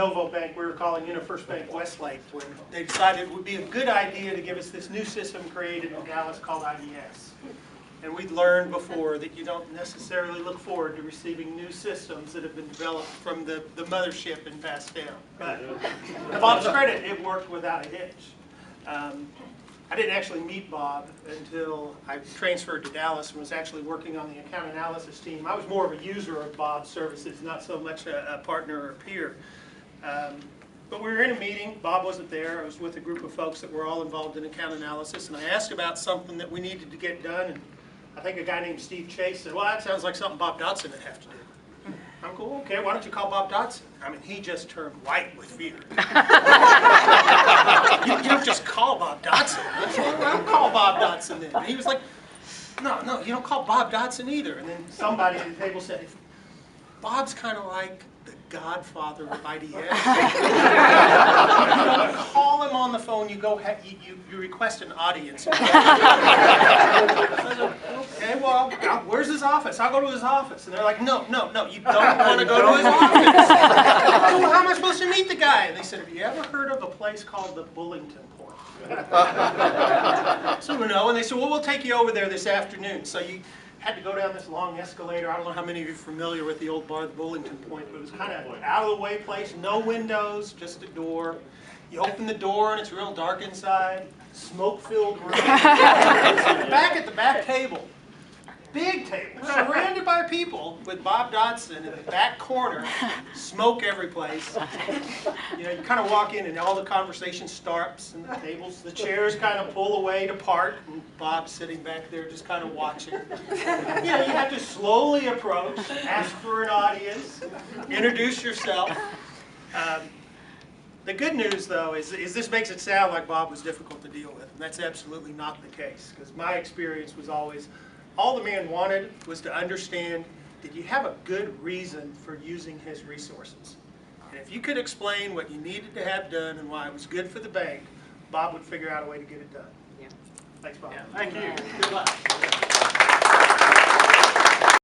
Novo Bank, we were calling UniFirst Bank Westlake, when they decided it would be a good idea to give us this new system created in Dallas called IDS. And we'd learned before that you don't necessarily look forward to receiving new systems that have been developed from the mothership and passed down. But to Bob's credit, it worked without a hitch. I didn't actually meet Bob until I transferred to Dallas and was actually working on the account analysis team. I was more of a user of Bob's services, not so much a partner or peer. But we were in a meeting. Bob wasn't there. I was with a group of folks that were all involved in account analysis, and I asked about something that we needed to get done, and I think a guy named Steve Chase said, well, that sounds like something Bob Dodson would have to do. I'm cool, okay, why don't you call Bob Dodson? I mean, he just turned white with fear. You don't just call Bob Dodson. I said, well, I'll call Bob Dodson then. And he was like, no, you don't call Bob Dodson either. And then somebody at the table said, Bob's kind of like the godfather of IDS. You don't call him on the phone, you go, you request an audience. I said, okay, well, where's his office? I'll go to his office. And they're like, no, you don't want to go to his office. Well, how am I supposed to meet the guy? And they said, have you ever heard of a place called the Bullington Point? So no, and they said, well, we'll take you over there this afternoon. So you had to go down this long escalator. I don't know how many of you are familiar with the old bar, the Bullington Point, but it was kind of out of the way place, no windows, just a door. You open the door and it's real dark inside, smoke-filled room. Back at the back table, big table, surrounded by people with Bob Dodson in the back corner, smoke every place. You know, you kind of walk in and all the conversation starts, and the tables, the chairs kind of pull away to part, and Bob's sitting back there just kind of watching. You know, you have to slowly approach, ask for an audience, introduce yourself. The good news, though, is this makes it sound like Bob was difficult to deal with, and that's absolutely not the case, because my experience was always, all the man wanted was to understand, did you have a good reason for using his resources? And if you could explain what you needed to have done and why it was good for the bank, Bob would figure out a way to get it done. Yeah. Thanks, Bob. Yeah, thank you. Good luck.